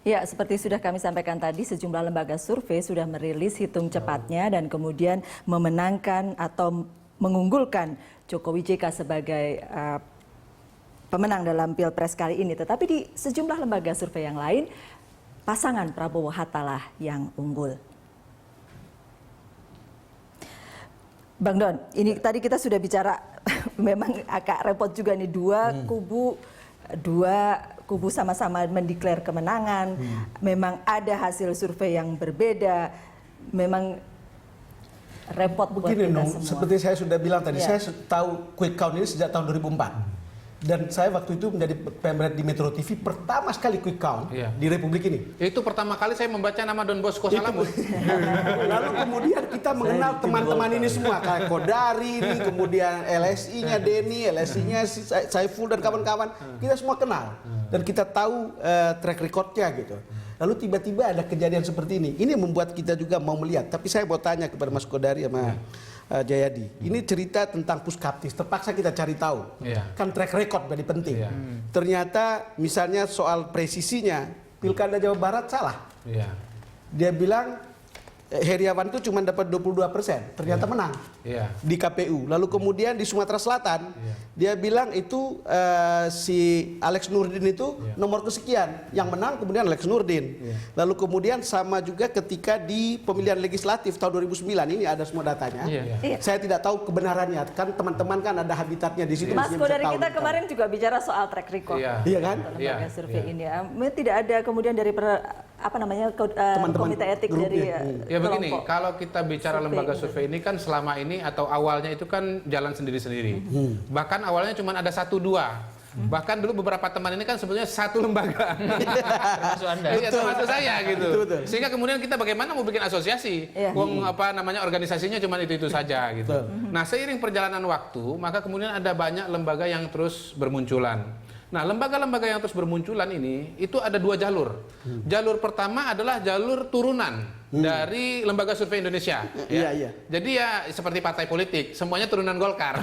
Ya, seperti sudah kami sampaikan tadi, sejumlah lembaga survei sudah merilis hitung cepatnya dan kemudian memenangkan atau mengunggulkan Jokowi JK sebagai pemenang dalam Pilpres kali ini. Tetapi di sejumlah lembaga survei yang lain, pasangan Prabowo Hatta lah yang unggul. Bang Don, ini tadi kita sudah bicara, memang agak repot juga nih, dua kubu sama-sama mendeklar kemenangan, memang ada hasil survei yang berbeda, memang repot buat kita semua. Seperti saya sudah bilang tadi, saya tahu quick count ini sejak tahun 2004. Dan saya waktu itu menjadi pemret di Metro TV pertama sekali quick count di Republik ini. Itu pertama kali saya membaca nama Don Bosco Salamun. Lalu kemudian kita mengenal teman-teman ini semua, kayak Kodari ini, kemudian LSI-nya Denny, LSI-nya Saiful dan kawan-kawan. Kita semua kenal dan kita tahu track record-nya gitu. Lalu tiba-tiba ada kejadian seperti ini. Ini membuat kita juga mau melihat. Tapi saya mau tanya kepada Mas Kodari sama Jayadi. Ini cerita tentang puskaptis. Terpaksa kita cari tahu. Kan track record jadi penting. Ternyata misalnya soal presisinya, Pilkada Jawa Barat salah. Dia bilang Heriawan itu cuma dapat 22%, ternyata menang di KPU. Lalu kemudian di Sumatera Selatan, dia bilang itu si Alex Nurdin itu nomor kesekian, yang menang kemudian Alex Nurdin. Lalu kemudian sama juga ketika di pemilihan legislatif tahun 2009, ini ada semua datanya. Saya tidak tahu kebenarannya, kan teman-teman kan ada habitatnya di situ. Mas Kodari, kita kemarin juga bicara soal track record. Iya kan? Lembaga survei ini. Tidak ada kemudian dari komite etik dari ya begini, kalau kita bicara lembaga survei ini kan selama ini atau awalnya itu kan jalan sendiri-sendiri. Bahkan awalnya cuma ada 1-2. Bahkan dulu beberapa teman ini kan sebetulnya satu lembaga. Termasuk Anda. Iya, termasuk saya gitu. Sehingga kemudian kita bagaimana mau bikin asosiasi? Wong organisasinya cuma itu saja gitu. Nah, seiring perjalanan waktu, maka kemudian ada banyak lembaga yang terus bermunculan. Nah, lembaga-lembaga yang terus bermunculan ini, itu ada 2 jalur. Jalur pertama adalah jalur turunan dari Lembaga Survei Indonesia. Jadi ya seperti partai politik, semuanya turunan Golkar.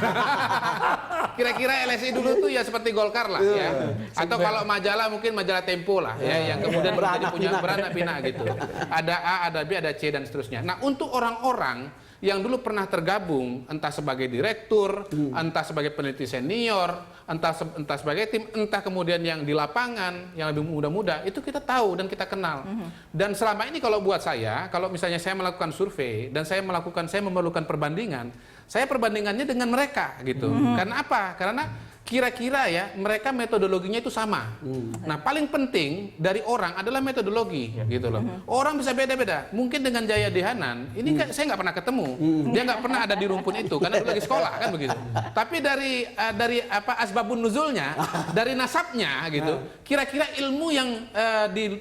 Kira-kira LSI dulu tuh ya seperti Golkar lah ya. Atau kalau majalah mungkin majalah Tempo lah ya, yang kemudian menjadi punya beranak pinak gitu. Ada A, ada B, ada C dan seterusnya. Nah, untuk orang-orang yang dulu pernah tergabung entah sebagai direktur, entah sebagai peneliti senior, entah sebagai tim, entah kemudian yang di lapangan yang lebih muda-muda, itu kita tahu dan kita kenal. Dan selama ini kalau buat saya, kalau misalnya saya melakukan survei dan saya memerlukan perbandingan, saya perbandingannya dengan mereka gitu. Karena apa? Karena kira-kira ya mereka metodologinya itu sama. Nah, paling penting dari orang adalah metodologi gitu loh. Orang bisa beda-beda. Mungkin dengan Jayadi Hanan ini kan saya nggak pernah ketemu. Dia nggak pernah ada di rumpun itu karena dia lagi sekolah kan begitu. Tapi dari asbabun nuzulnya, dari nasabnya gitu, kira-kira ilmu yang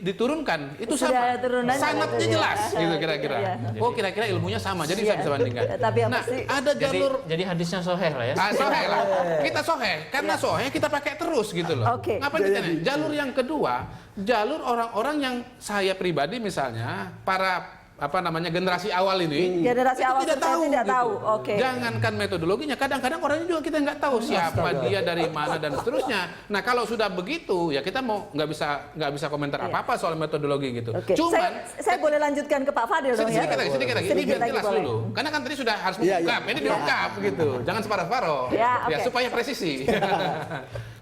diturunkan itu sama. Sanatnya jelas gitu kira-kira. Oh, kira-kira ilmunya sama. Jadi saya bisa bandingkan. Nah, ada jalur. Jadi hadisnya soheh lah ya. Soheh lah. Kita soheh. Karena soheh kita pakai terus gitu loh. Ngapain kita nih? Jalur yang kedua, jalur orang-orang yang saya pribadi misalnya para generasi awal ini, generasi awal tidak tahu. Gitu. Jangankan metodologinya, kadang-kadang orangnya juga kita nggak tahu siapa dia, dari mana dan seterusnya. Nah, kalau sudah begitu ya kita mau nggak bisa komentar apa-apa soal metodologi gitu. Cuman saya boleh lanjutkan ke Pak Fadil dong ya. Sedikit lagi. Ini biar jelas dulu. Karena kan tadi sudah harus mengungkap, ini diungkap gitu. Jangan separuh-separuh. Ya supaya presisi.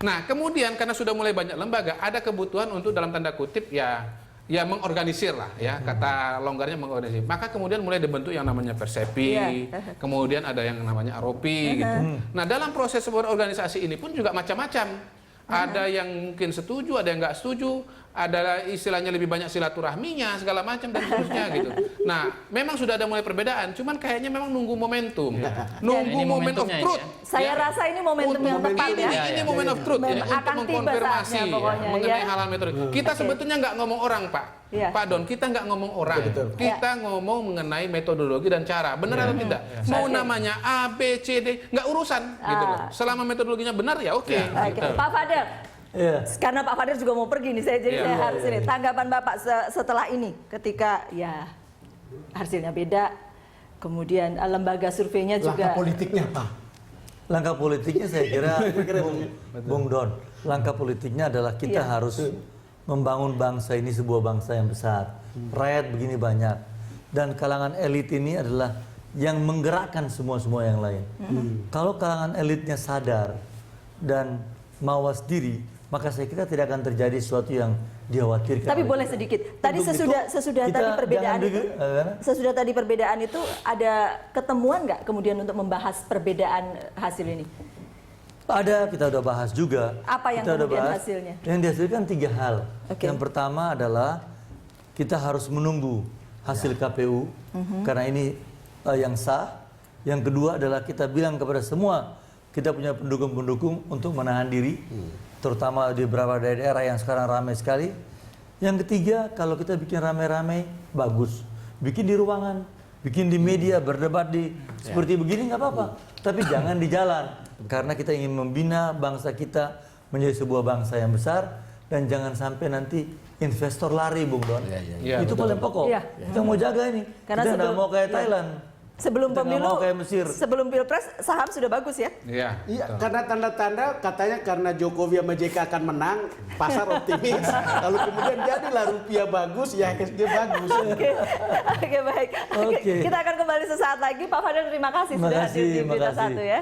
Nah, kemudian karena sudah mulai banyak lembaga, ada kebutuhan untuk dalam tanda kutip ya mengorganisir lah ya, kata longgarnya mengorganisir. Maka kemudian mulai dibentuk yang namanya Persepi, kemudian ada yang namanya Aropi gitu. Nah, dalam proses sebuah organisasi ini pun juga macam-macam. Ada yang mungkin setuju, ada yang nggak setuju, ada istilahnya lebih banyak silaturahminya, segala macam dan seterusnya gitu. Nah, memang sudah ada mulai perbedaan, cuman kayaknya memang nunggu momentum, nunggu moment of truth. Saya rasa ini momentum yang tepat ya. Ini moment of truth ya, untuk mengkonfirmasi mengenai hal-hal metode. Kita sebetulnya nggak ngomong orang, Pak. Pak Don, kita nggak ngomong orang, kita ngomong mengenai metodologi dan cara, benar atau tidak. Mau namanya A, B, C, D, nggak urusan gitu loh. Selama metodologinya benar ya oke. Pak Fadil, karena Pak Fadil juga mau pergi nih, saya harus ini. Tanggapan Bapak setelah ini, ketika ya hasilnya beda, kemudian lembaga surveinya juga. Langkah politiknya apa? Langkah politiknya saya kira, Bung Don, langkah politiknya adalah kita harus membangun bangsa ini sebuah bangsa yang besar. Rakyat begini banyak. Dan kalangan elit ini adalah yang menggerakkan semua yang lain. Kalau kalangan elitnya sadar dan mawas diri, maka saya kira tidak akan terjadi sesuatu yang dikhawatirkan. Tapi boleh sedikit. Tadi sesudah tadi perbedaan itu, sesudah tadi perbedaan itu ada ketemuan nggak kemudian untuk membahas perbedaan hasil ini? Ada, kita udah bahas juga. Apa yang kita kemudian hasilnya? Yang dihasilkan 3 hal. Oke. Yang pertama adalah kita harus menunggu hasil KPU karena ini yang sah. Yang kedua adalah kita bilang kepada semua kita punya pendukung-pendukung untuk menahan diri, terutama di beberapa daerah yang sekarang ramai sekali. Yang ketiga, kalau kita bikin ramai-ramai, bagus. Bikin di ruangan, bikin di media, berdebat di seperti begini nggak apa-apa. Tapi jangan di jalan, karena kita ingin membina bangsa kita menjadi sebuah bangsa yang besar dan jangan sampai nanti investor lari, Bung Don. Ya, Itu betul. paling pokok. Iya. Kita mau jaga ini. Karena Kita nggak mau kayak Thailand. Sebelum Kita nggak pemilu, mau kayak Mesir. sebelum pilpres saham sudah bagus ya. Iya. Iya, betul. karena tanda-tanda katanya karena Jokowi sama JK akan menang, pasar optimis. Lalu kemudian jadilah rupiah bagus, ya IHSG bagus. Oke, baik. Oke. Kita akan kembali sesaat lagi. Pak Fadil, terima kasih Terima sudah kasih, hadir di terima Berita kasih. Satu ya.